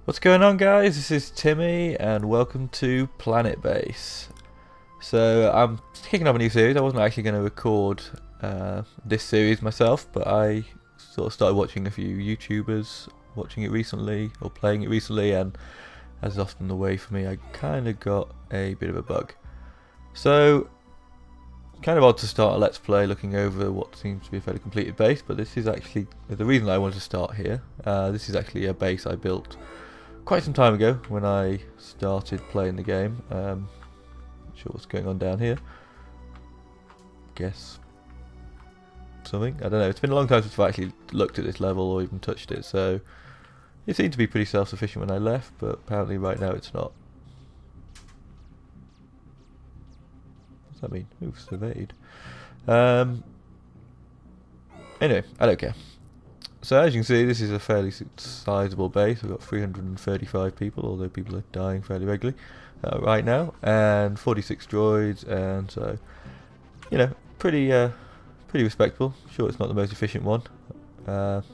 What's going on, guys? This is Timmy and welcome to Planetbase. So I'm kicking off a new series. I wasn't actually going to record this series myself, but I sort of started watching a few YouTubers watching it recently or playing it recently, and as is often the way for me, I kind of got a bit of a bug. So kind of odd to start a let's play looking over what seems to be a fairly completed base, but this is actually the reason I wanted to start here. This is actually a base I built quite some time ago when I started playing the game. Not sure what's going on down here. Guess something. I don't know. It's been a long time since I've actually looked at this level or even touched it, so it seemed to be pretty self-sufficient when I left, but apparently right now it's not. What's that mean? Ooh, surveyed. Anyway, I don't care. So as you can see, this is a fairly sizable base. We've got 335 people, although people are dying fairly regularly right now, and 46 droids, and so, you know, pretty respectable. Sure, it's not the most efficient one.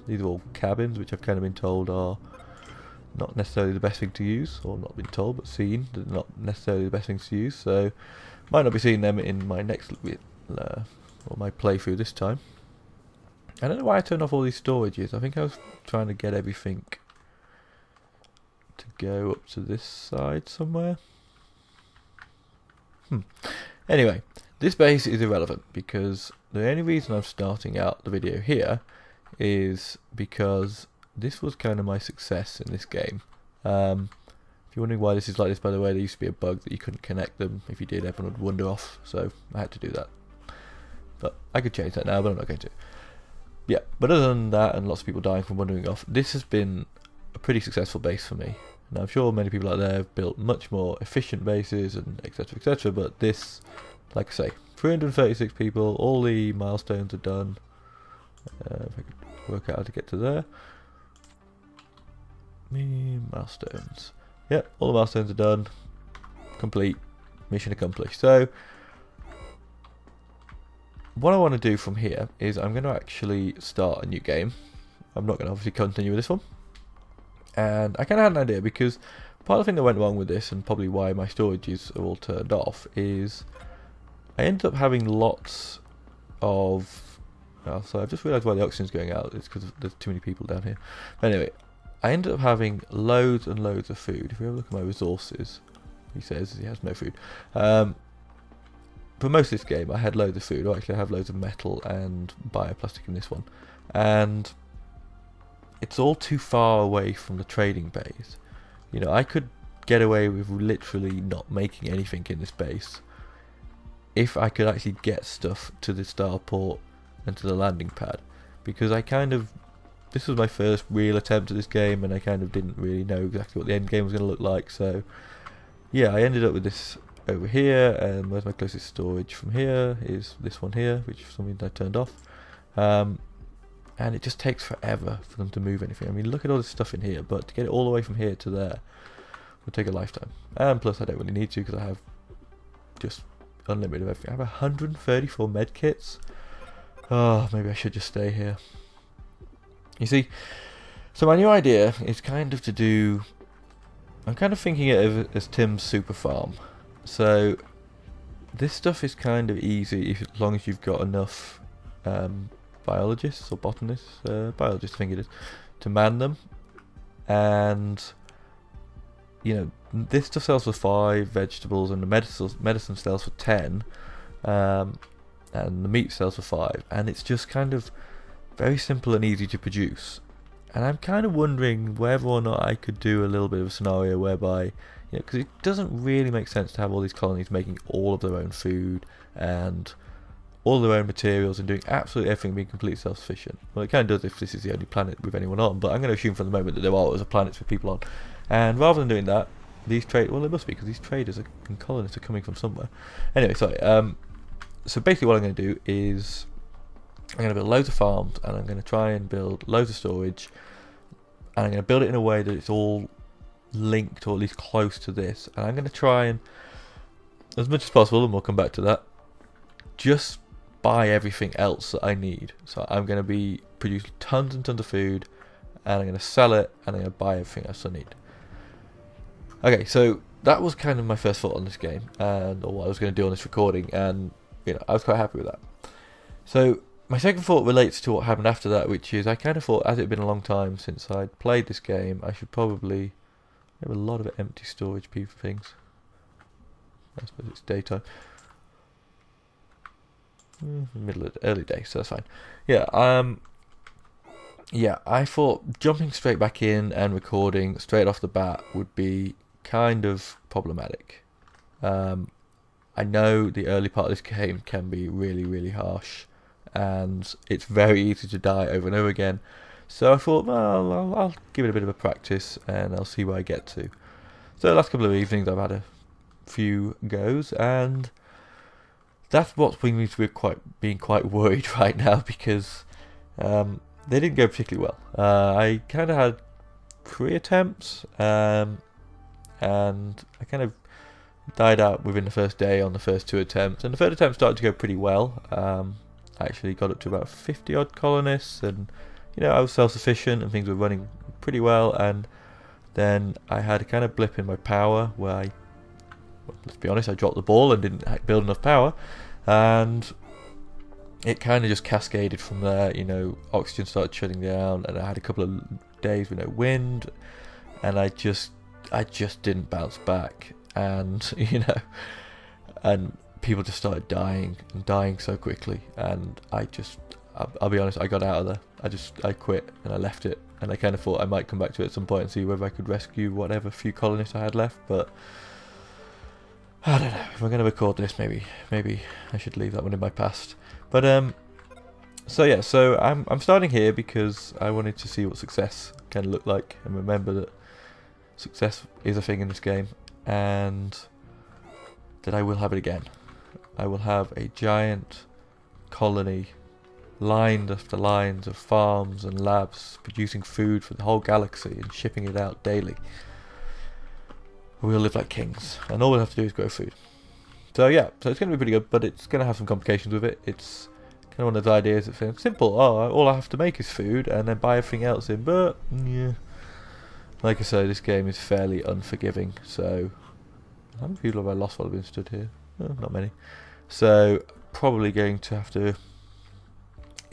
These are all cabins, which I've kind of been told are not necessarily the best thing to use, or not been told, but seen that they're not necessarily the best things to use. So, might not be seeing them in my next or my playthrough this time. I don't know why I turned off all these storages. I think I was trying to get everything to go up to this side somewhere. Anyway, this base is irrelevant because the only reason I'm starting out the video here is because this was kind of my success in this game. If you're wondering why this is like this, by the way, there used to be a bug that you couldn't connect them. If you did, everyone would wander off, so I had to do that. But I could change that now, but I'm not going to. Yeah, but other than that, and lots of people dying from wandering off, this has been a pretty successful base for me. Now, I'm sure many people out there have built much more efficient bases and etc, but this, like I say, 336 people, all the milestones are done. If I could work out how to get to there. Milestones. Yep, all the milestones are done. Complete. Mission accomplished. So, what I want to do from here is I'm going to actually start a new game. I'm not going to obviously continue with this one. And I kind of had an idea because part of the thing that went wrong with this, and probably why my storages are all turned off, is I ended up having lots of... Oh, so I've just realised why the oxygen's going out. It's because there's too many people down here. But anyway, I ended up having loads and loads of food. If we have a look at my resources, he says he has no food. For most of this game, I had loads of food. Actually, I have loads of metal and bioplastic in this one, and it's all too far away from the trading base. You know, I could get away with literally not making anything in this base if I could actually get stuff to the starport and to the landing pad, because this was my first real attempt at this game, and I kind of didn't really know exactly what the end game was going to look like. So yeah, I ended up with this over here, and where's my closest storage from here is this one here, which for some reason I turned off. And it just takes forever for them to move anything. I mean, look at all this stuff in here, but to get it all the way from here to there would take a lifetime. And plus I don't really need to, because I have just unlimited of everything. I have 134 med kits. Oh, maybe I should just stay here. You see, so my new idea is kind of to do... I'm kind of thinking it as Tim's super farm. So this stuff is kind of easy as long as you've got enough biologists or botanists, biologists I think it is, to man them. And you know, this stuff sells for 5 vegetables, and the medicine sells for 10, and the meat sells for 5, and it's just kind of very simple and easy to produce. And I'm kind of wondering whether or not I could do a little bit of a scenario whereby, you know, because it doesn't really make sense to have all these colonies making all of their own food and all their own materials and doing absolutely everything, being completely self-sufficient. Well, it kind of does if this is the only planet with anyone on, but I'm going to assume for the moment that there are other planets with people on. And rather than doing that, these well, it must be, because these traders and colonists are coming from somewhere. Anyway, sorry. So basically what I'm going to do is I'm going to build loads of farms, and I'm going to try and build loads of storage, and I'm going to build it in a way that it's all linked, or at least close to this. And I'm going to try and, as much as possible, and we'll come back to that, just buy everything else that I need. So I'm going to be producing tons and tons of food, and I'm going to sell it, and I'm going to buy everything else I need. Okay, so that was kind of my first thought on this game, and or what I was going to do on this recording, and I was quite happy with that. So my second thought relates to what happened after that, which is I kind of thought, as it had been a long time since I'd played this game, I should probably have a lot of empty storage things. I suppose it's daytime. Middle of early day, so that's fine. Yeah, I thought jumping straight back in and recording straight off the bat would be kind of problematic. I know the early part of this game can be really, really harsh, and it's very easy to die over and over again. So I thought, well, I'll give it a bit of a practice, and I'll see where I get to. So the last couple of evenings I've had a few goes, and that's what's bringing me to being quite worried right now, because they didn't go particularly well. I kind of had 3 attempts, and I kind of died out within the first day on the first 2 attempts, and the third attempt started to go pretty well. I actually got up to about 50 odd colonists, and I was self-sufficient and things were running pretty well. And then I had a kind of blip in my power where let's be honest, I dropped the ball and didn't build enough power, and it kind of just cascaded from there. Oxygen started shutting down, and I had a couple of days with no wind, and I just didn't bounce back. And and people just started dying so quickly, and I'll be honest, I got out of there. I quit and I left it, and I kind of thought I might come back to it at some point and see whether I could rescue whatever few colonists I had left, but I don't know. If I'm going to record this, maybe I should leave that one in my past. But so I'm starting here because I wanted to see what success can look like, and remember that success is a thing in this game, and that I will have it again. I will have a giant colony lined after lines of farms and labs producing food for the whole galaxy and shipping it out daily. We'll live like kings, and all we'll have to do is grow food. So yeah, so it's going to be pretty good, but it's going to have some complications with it. It's kind of one of those ideas that's simple. Oh, all I have to make is food and then buy everything else in. But yeah, like I say, this game is fairly unforgiving. So how many people have I lost while I've been stood here? Oh, not many. So probably going to have to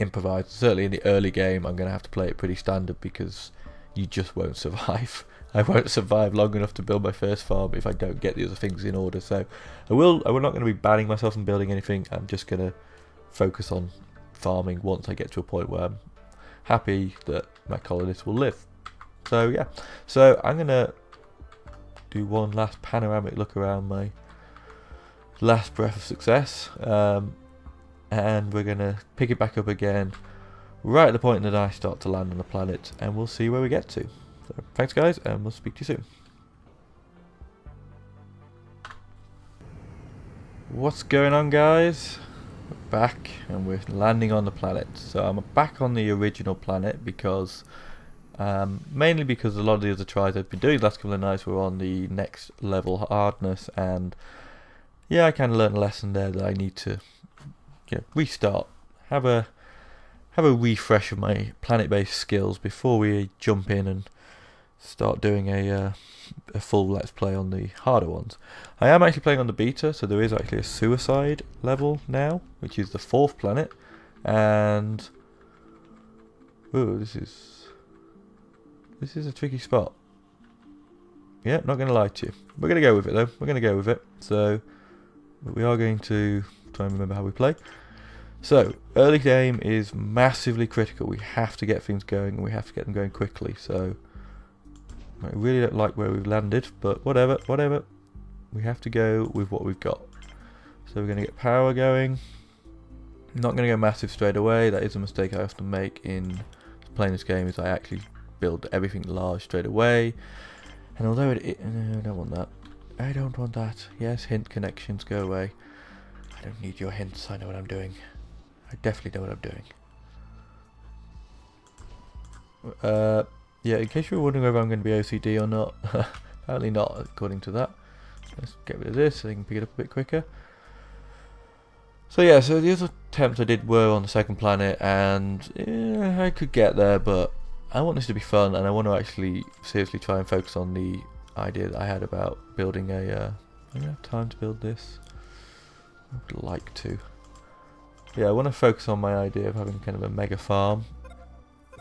improvise. Certainly in the early game, I'm going to have to play it pretty standard, because you just won't survive. I won't survive long enough to build my first farm if I don't get the other things in order. So I'm not going to be banning myself from building anything. I'm just going to focus on farming once I get to a point where I'm happy that my colonists will live. So yeah, so I'm going to do one last panoramic look around my last breath of success, and we're going to pick it back up again right at the point that I start to land on the planet, and we'll see where we get to. So thanks guys, and we'll speak to you soon. What's going on, guys? We're back and we're landing on the planet. So I'm back on the original planet because mainly because a lot of the other tries I've been doing the last couple of nights were on the next level hardness, and yeah, I kind of learned a lesson there that I need to restart, have a refresh of my planet-based skills before we jump in and start doing a full let's play on the harder ones. I am actually playing on the beta, so there is actually a suicide level now, which is the 4th planet, and ooh, this is a tricky spot. Yeah, not going to lie to you. We're going to go with it though. We're going to go with it. So we are going to try and remember how we play. So early game is massively critical. We have to get things going, and we have to get them going quickly. So I really don't like where we've landed, but whatever. We have to go with what we've got. So we're going to get power going. Not going to go massive straight away. That is a mistake I often make in playing this game, is I actually build everything large straight away. And although no, I don't want that. I don't want that. Yes, hint connections, go away. I don't need your hints. I know what I'm doing. I definitely know what I'm doing. Yeah, in case you were wondering whether I'm going to be OCD or not, apparently not, according to that. Let's get rid of this so I can pick it up a bit quicker. So yeah, so the other attempts I did were on the 2nd planet, and I could get there, but I want this to be fun, and I want to actually seriously try and focus on the idea that I had about building a... I'm gonna have time to build this. I would like to. Yeah, I want to focus on my idea of having kind of a mega farm.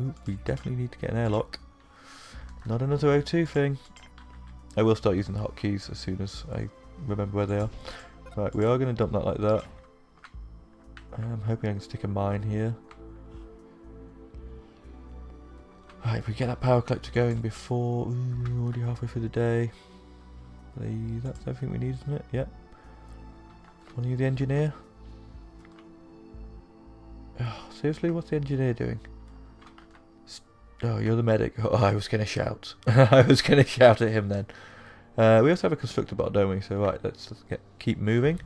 Ooh, we definitely need to get an airlock. Not another O2 thing. I will start using the hotkeys as soon as I remember where they are. Right, we are going to dump that like that. I'm hoping I can stick a mine here. Right, if we get that power collector going before... Ooh, we're already halfway through the day. That's everything we need, isn't it? Yep. Are you the engineer? Oh, seriously, what's the engineer doing? Oh, you're the medic. Oh, I was going to shout. I was going to shout at him then. We also have a constructor bot, don't we? So right, let's keep moving.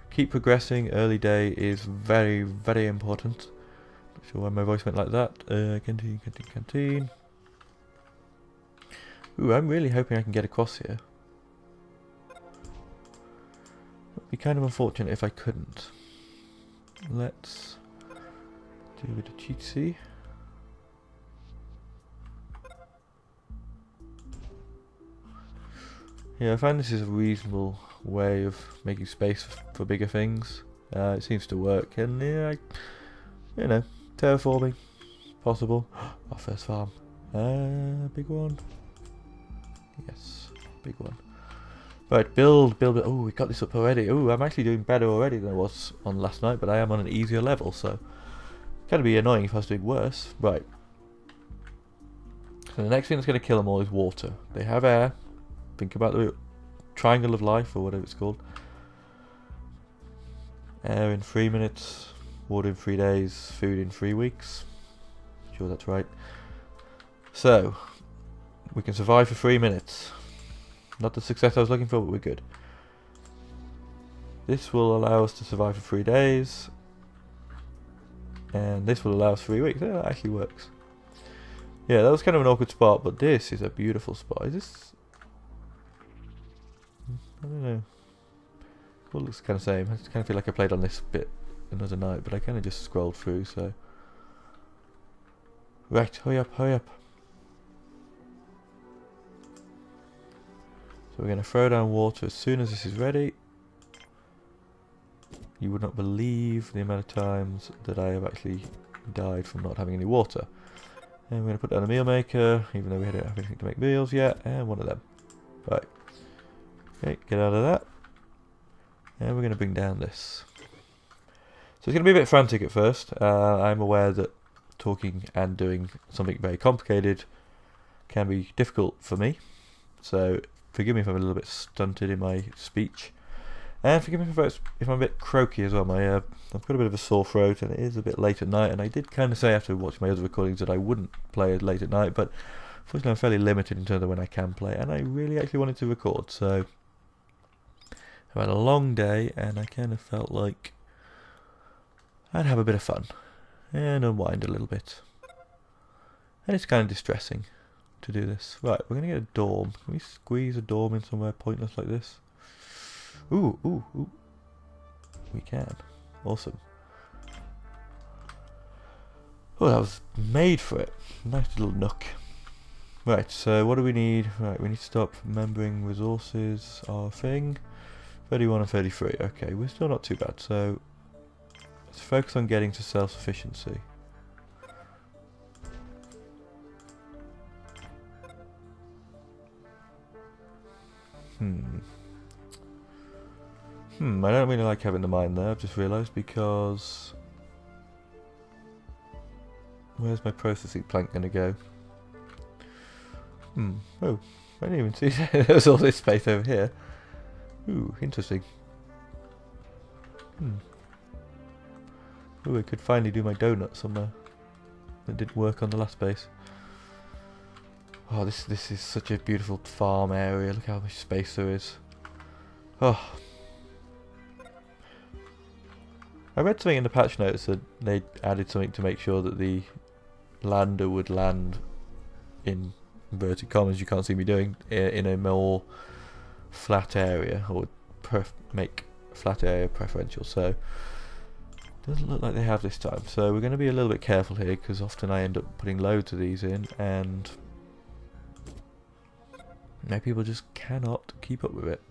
Keep progressing. Early day is very, very important. Not sure why my voice went like that. Canteen. Ooh, I'm really hoping I can get across here. It would be kind of unfortunate if I couldn't. Let's do a bit of cheatsy. Yeah, I find this is a reasonable way of making space for bigger things. It seems to work, and yeah, you know, terraforming, possible. Our first farm, big one. Yes, big one. Right, build. Oh, we got this up already. Oh, I'm actually doing better already than I was on last night, but I am on an easier level, so kind of be annoying if I was doing worse. Right. So the next thing that's going to kill them all is water. They have air. Think about the triangle of life, or whatever it's called. Air in 3 minutes, water in 3 days, food in 3 weeks. Sure, that's right. So, we can survive for 3 minutes. Not the success I was looking for, but we're good. This will allow us to survive for 3 days. And this will allow us 3 weeks. Yeah, that actually works. Yeah, that was kind of an awkward spot, but this is a beautiful spot. Is this... I don't know. It all looks kind of same. I just kind of feel like I played on this bit another night, but I kind of just scrolled through, so... Right, hurry up, hurry up. So we're going to throw down water as soon as this is ready. You would not believe the amount of times that I have actually died from not having any water. And we're going to put down a meal maker, even though we don't have anything to make meals yet, and one of them. Right. Okay, get out of that. And we're going to bring down this. So it's going to be a bit frantic at first. I'm aware that talking and doing something very complicated can be difficult for me. So forgive me if I'm a little bit stunted in my speech. And forgive me if I'm a bit croaky as well. I've got a bit of a sore throat, and it is a bit late at night. And I did kind of say after watching my other recordings that I wouldn't play it late at night, but unfortunately I'm fairly limited in terms of when I can play, and I really actually wanted to record. So I've had a long day, and I kind of felt like I'd have a bit of fun and unwind a little bit. And it's kind of distressing to do this. Right, we're going to get a dorm. Can we squeeze a dorm in somewhere pointless like this? Ooh, ooh, ooh. We can. Awesome. Oh, that was made for it. Nice little nook. Right, so what do we need? Right, we need to stop remembering resources, our thing. 31 and 33. Okay, we're still not too bad. So let's focus on getting to self-sufficiency. I don't really like having the mine there, I've just realised, because... Where's my processing plant going to go? Oh, I didn't even see there was all this space over here. Ooh, interesting. Ooh, I could finally do my donut somewhere. That didn't work on the last base. Oh, this is such a beautiful farm area. Look how much space there is. Oh. I read something in the patch notes that they added something to make sure that the lander would land in inverted commas, you can't see me doing, in a more flat area, or make flat area preferential. So doesn't look like they have this time. So we're going to be a little bit careful here, because often I end up putting loads of these in, and Maybe people just cannot keep up with it.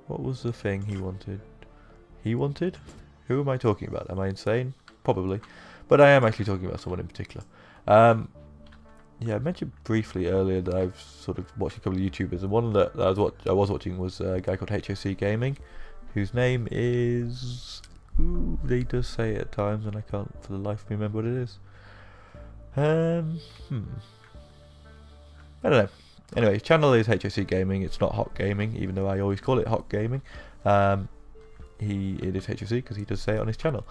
What was the thing he wanted? He wanted? Who am I talking about? Am I insane? Probably. But I am actually talking about someone in particular. Yeah, I mentioned briefly earlier that I've sort of watched a couple of YouTubers, and one that I was watching was a guy called HOC Gaming, whose name is... Ooh, he does say it at times, and I can't for the life of me remember what it is. I don't know. Anyway, his channel is HOC Gaming. It's not Hot Gaming, even though I always call it Hot Gaming. It is HOC because he does say it on his channel.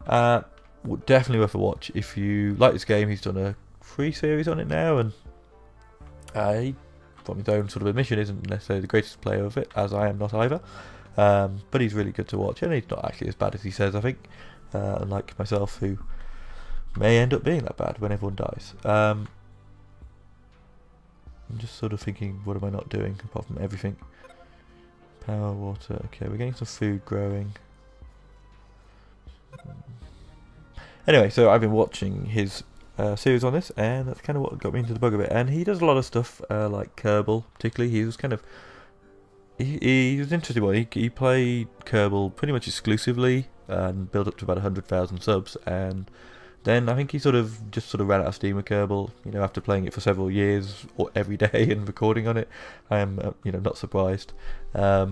Definitely worth a watch if you like this game. He's done a free series on it now, and he, from his own sort of admission, isn't necessarily the greatest player of it, as I am not either. But he's really good to watch, and he's not actually as bad as he says, I think. Unlike myself, who may end up being that bad when everyone dies. I'm just sort of thinking, what am I not doing apart from everything? Power, water. Okay, we're getting some food growing. Anyway, so I've been watching his series on this, and that's kind of what got me into the bug of it. And he does a lot of stuff like Kerbal, particularly. He was kind of he was an interesting one. He played Kerbal pretty much exclusively and built up to about 100,000 subs, and then I think he sort of ran out of steam with Kerbal. You know, after playing it for several years or every day and recording on it, I am not surprised. I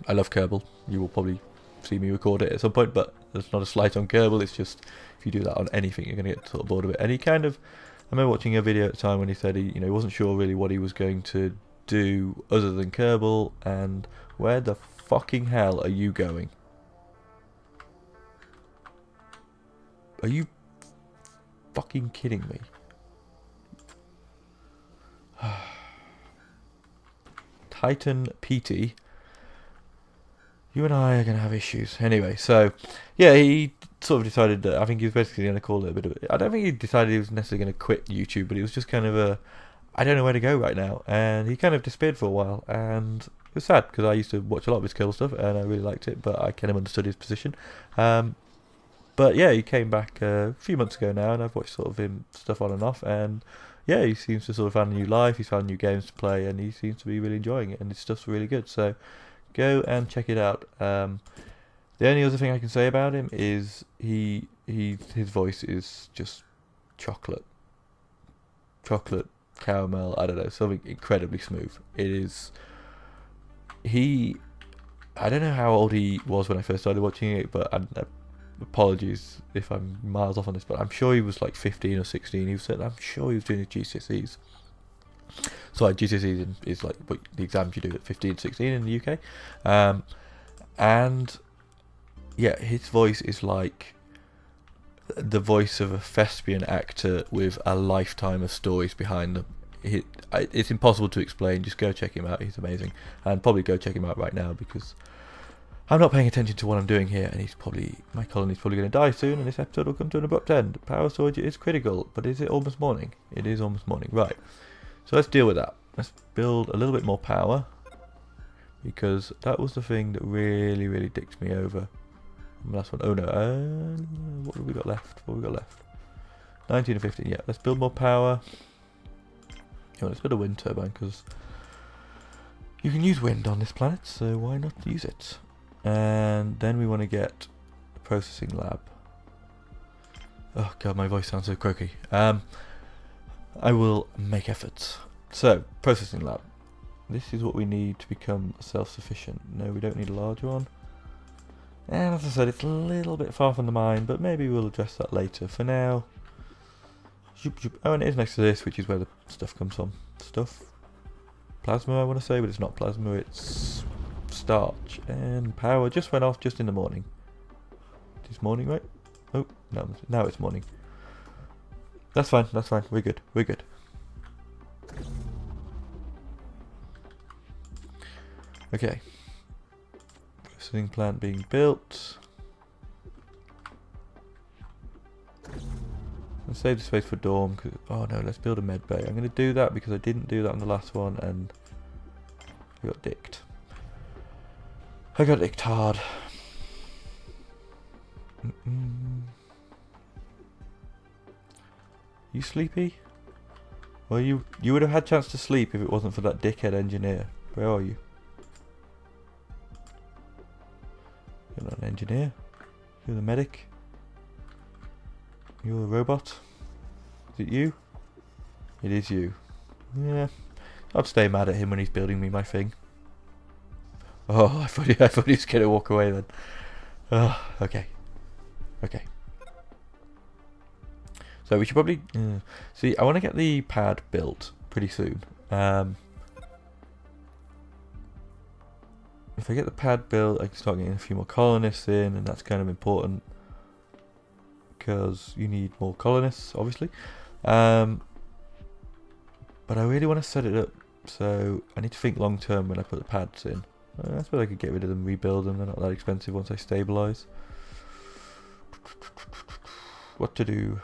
love Kerbal. You will probably see me record it at some point, but there's not a slight on Kerbal. It's just if you do that on anything, you're going to get sort of bored of it. And he kind of, I remember watching a video at the time when he said he wasn't sure really what he was going to do other than Kerbal. And where the fucking hell are you going? Are you fucking kidding me? Titan PT. You and I are going to have issues. Anyway, so, yeah, he sort of decided that, I think he was basically going to call it a bit of... I don't think he decided he was necessarily going to quit YouTube, but it was just kind of a... I don't know where to go right now. And he kind of disappeared for a while, and it was sad, because I used to watch a lot of his Kill stuff, and I really liked it, but I kind of understood his position. But yeah, he came back a few months ago now, and I've watched sort of him stuff on and off, and yeah, he seems to sort of found a new life, he's found new games to play, and he seems to be really enjoying it, and his stuff's really good, so go and check it out. The only other thing I can say about him is his voice is just chocolate, caramel, I don't know, something incredibly smooth. It is, I don't know how old he was when I first started watching it, but apologies if I'm miles off on this, but I'm sure he was like 15 or 16. I'm sure he was doing his GCSEs. So GCSEs is like the exams you do at 15, 16 in the UK. And yeah, his voice is like the voice of a thespian actor with a lifetime of stories behind them. It's impossible to explain. Just go check him out. He's amazing. And probably go check him out right now, because I'm not paying attention to what I'm doing here, and my colony's probably going to die soon, and this episode will come to an abrupt end. Power storage is critical, but is it almost morning? It is almost morning, right. So let's deal with that. Let's build a little bit more power, because that was the thing that really, really dicked me over. The last one. Oh no, what have we got left? 19 and 15, yeah. Let's build more power. Let's build a wind turbine, because you can use wind on this planet, so why not use it? And then we want to get a processing lab. Oh god, my voice sounds so croaky. I will make efforts. So, processing lab. This is what we need to become self-sufficient. No, we don't need a large one. And as I said, it's a little bit far from the mine, but maybe we'll address that later. For now... Oh, and it is next to this, which is where the stuff comes from. Plasma, I want to say, but it's not plasma, it's starch. And power just went off just in the morning. It's morning, right? Oh, no, now it's morning. That's fine, we're good. Okay. Processing plant being built. Let's save the space for dorm, cause, oh no, let's build a med bay. I'm going to do that because I didn't do that on the last one, and I got dicked. Hard. You sleepy? Well, you would have had a chance to sleep if it wasn't for that dickhead engineer. Where are you? You're not an engineer. You're the medic. You're a robot. Is it you? It is you. Yeah. I'd stay mad at him when he's building me my thing. Oh, I thought he was going to walk away then. Oh, okay. Okay. So we should probably... see, I want to get the pad built pretty soon. If I get the pad built, I can start getting a few more colonists in, and that's kind of important. Because you need more colonists, obviously. But I really want to set it up, so I need to think long term when I put the pads in. I suppose I could get rid of them, rebuild them, they're not that expensive once I stabilise. What to do?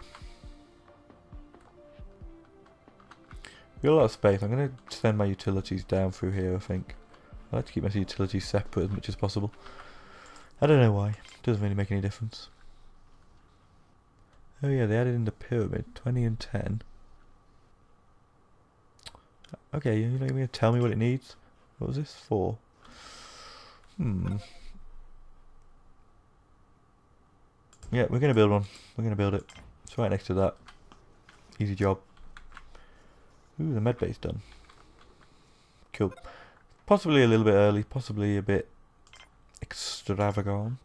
We've got a lot of space. I'm going to send my utilities down through here, I think. I like to keep my utilities separate as much as possible. I don't know why. It doesn't really make any difference. Oh yeah, they added in the pyramid. 20 and 10. Okay, you're not even going to tell me what it needs? What was this for? Yeah, we're going to build one. We're going to build it. It's right next to that. Easy job. Ooh, the med base done. Cool. Possibly a little bit early, possibly a bit extravagant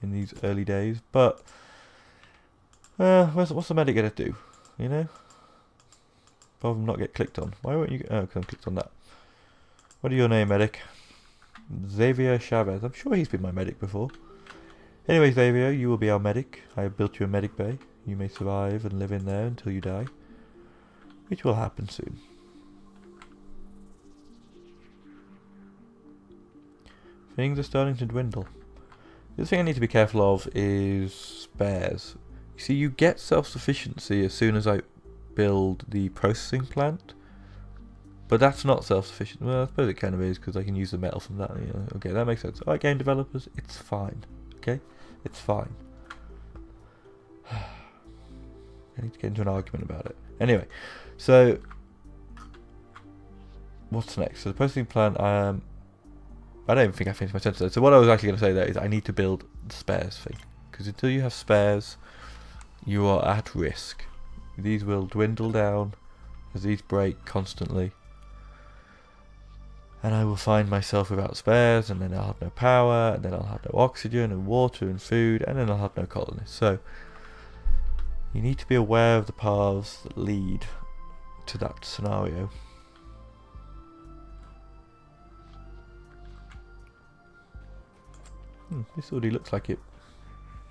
in these early days, but what's the medic gonna do? You know? Apart from not get clicked on. Why won't you? Oh, because I'm clicked on that. What is your name, medic? Xavier Chavez. I'm sure he's been my medic before. Anyway, Xavier, you will be our medic. I have built you a medic bay. You may survive and live in there until you die, which will happen soon. Things are starting to dwindle. The other thing I need to be careful of is spares. You see, you get self-sufficiency as soon as I build the processing plant, but that's not self-sufficient. Well, I suppose it kind of is, because I can use the metal from that. You know. Okay, that makes sense. Alright, game developers, it's fine. Okay, it's fine. I need to get into an argument about it. Anyway, so what's next? So the processing plant. I don't even think I finished my sentence. So what I was actually going to say there is I need to build the spares thing, because until you have spares, you are at risk. These will dwindle down as these break constantly, and I will find myself without spares, and then I'll have no power, and then I'll have no oxygen and water and food, and then I'll have no colonists. So you need to be aware of the paths that lead to that scenario. This already looks like it.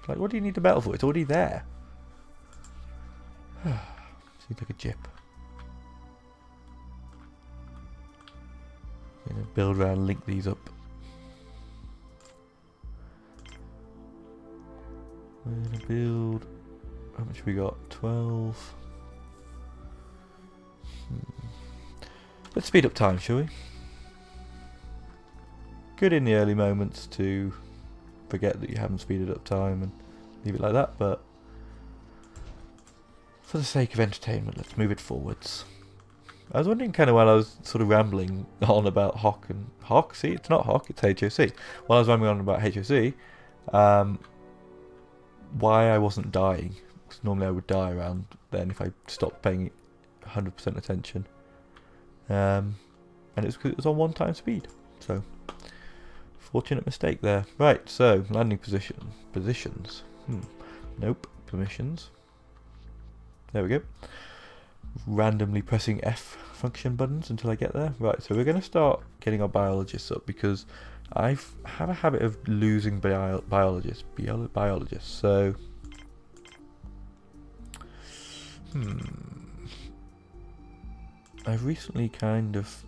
Like, what do you need the metal for? It's already there. Seems like a jip. Gonna build around, link these up. We're gonna build. How much we got? 12. Let's speed up time, shall we? Good in the early moments to forget that you haven't speeded up time and leave it like that, but for the sake of entertainment, let's move it forwards. I was wondering kind of while I was sort of rambling on about HOC and HOC, see, it's not HOC, it's HOC. While I was rambling on about HOC, why I wasn't dying, because normally I would die around then if I stopped paying 100% attention. And it was because it was on 1 time speed, so fortunate mistake there. Right, so landing positions. Nope, permissions. There we go. Randomly pressing F function buttons until I get there. Right, so we're going to start getting our biologists up, because I have a habit of losing biologists. So I've recently kind of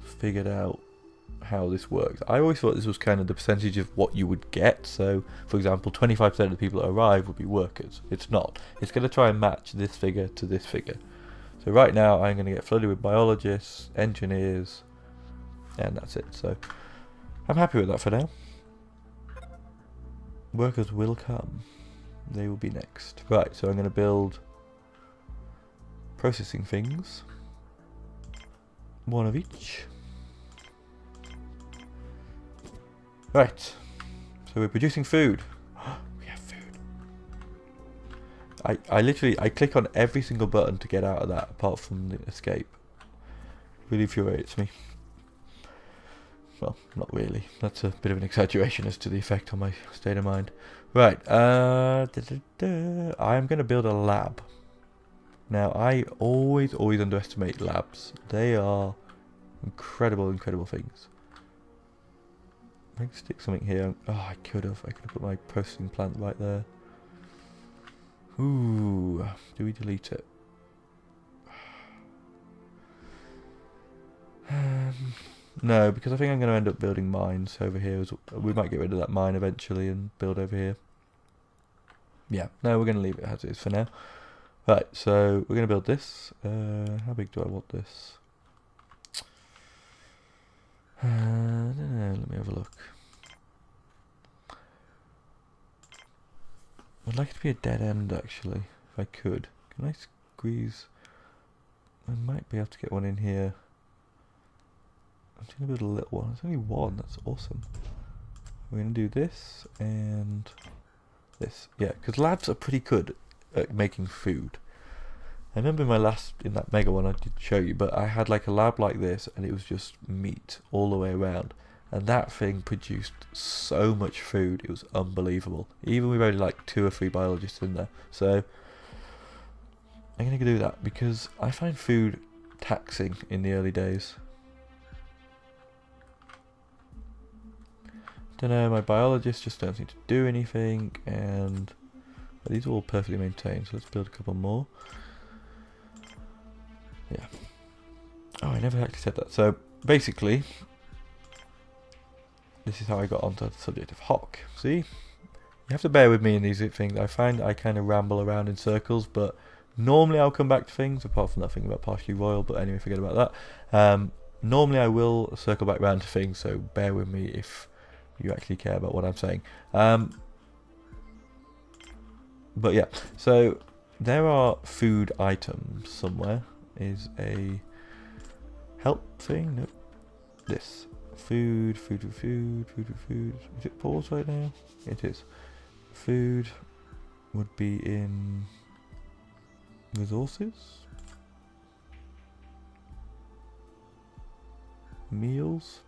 figured out how this works. I always thought this was kind of the percentage of what you would get. So, for example, 25% of the people that arrive would be workers. It's not. It's going to try and match this figure to this figure. So right now I'm going to get flooded with biologists, engineers, and that's it. So I'm happy with that for now. Workers will come. They will be next. Right, so I'm going to build processing things. One of each. Right. So we're producing food. We have food. I literally click on every single button to get out of that apart from the escape. Really infuriates me. Well, not really. That's a bit of an exaggeration as to the effect on my state of mind. Right, I am going to build a lab. Now, I always underestimate labs. They are incredible things. I can stick something here. Oh, I could have put my processing plant right there. Ooh, do we delete it? No, because I think I'm going to end up building mines over here. We might get rid of that mine eventually and build over here. Yeah, no, we're going to leave it as it is for now. Right, so we're going to build this. How big do I want this? I don't know, let me have a look. I'd like it to be a dead end actually, if I could. Can I squeeze? I might be able to get one in here. I'm just going to build a little one. There's only one. That's awesome. We're going to do this and this. Yeah, because labs are pretty good at making food. I remember in that mega one I did show you, but I had like a lab like this and it was just meat all the way around. And that thing produced so much food. It was unbelievable. Even with only like 2 or 3 biologists in there. So I'm going to do that because I find food taxing in the early days. Don't know, my biologists just don't seem to do anything, and these are all perfectly maintained, so let's build a couple more. Yeah. Oh, I never actually said that. So basically, this is how I got onto the subject of hock. See? You have to bear with me in these things. I find I kind of ramble around in circles, but normally I'll come back to things, apart from that thing about partially royal, but anyway, forget about that. Normally I will circle back round to things, so bear with me if you actually care about what I'm saying. But yeah, so there are food items somewhere. Is a help thing? Nope. This. Food. Is it paused right now? It is. Food would be in resources. Meals.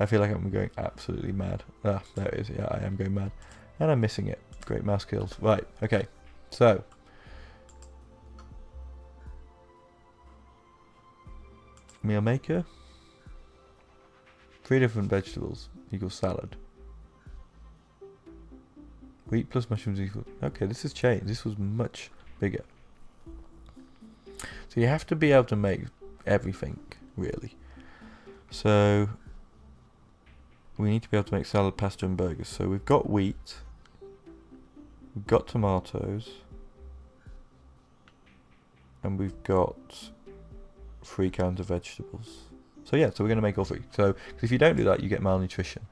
I feel like I'm going absolutely mad. Ah, there it is. Yeah, I am going mad. And I'm missing it. Great mouse skills. Right, okay. So. Meal maker. 3 different vegetables equals salad. Wheat plus mushrooms equals... Okay, this has changed. This was much bigger. So you have to be able to make everything, really. So we need to be able to make salad, pasta and burgers. So we've got wheat, we've got tomatoes, and we've got 3 kinds of vegetables. So yeah, so we're going to make all 3. So 'cause if you don't do that, you get malnutrition.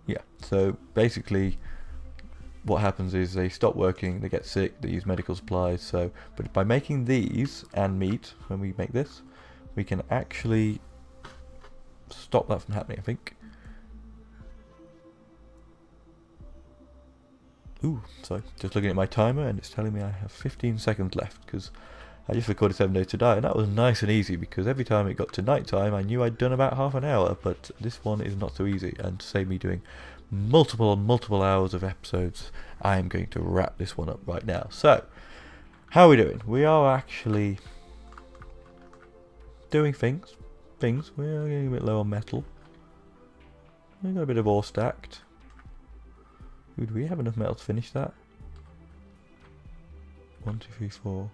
Yeah, so basically what happens is they stop working, they get sick, they use medical supplies. So, but by making these and meat, when we make this, we can actually stop that from happening, I think. Ooh, so just looking at my timer and it's telling me I have 15 seconds left because I just recorded 7 Days to Die, and that was nice and easy because every time it got to night time I knew I'd done about half an hour, but this one is not so easy, and to save me doing multiple hours of episodes, I am going to wrap this one up right now. So, how are we doing? We are actually doing things. We're getting a bit low on metal. We've got a bit of ore stacked. Do we have enough metal to finish that? 1, 2, 3, 4.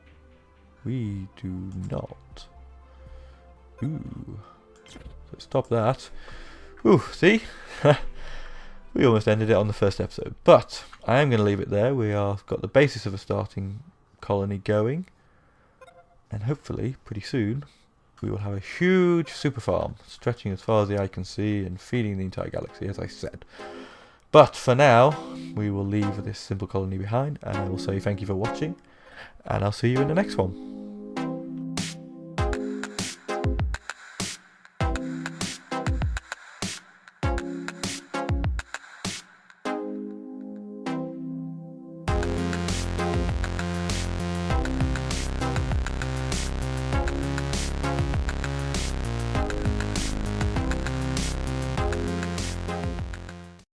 We do not. Ooh. So stop that. Ooh, see? We almost ended it on the first episode. But I am going to leave it there. We have got the basis of a starting colony going. And hopefully, pretty soon, we will have a huge super farm, stretching as far as the eye can see and feeding the entire galaxy, as I said. But for now, we will leave this simple colony behind, and I will say thank you for watching, and I'll see you in the next one.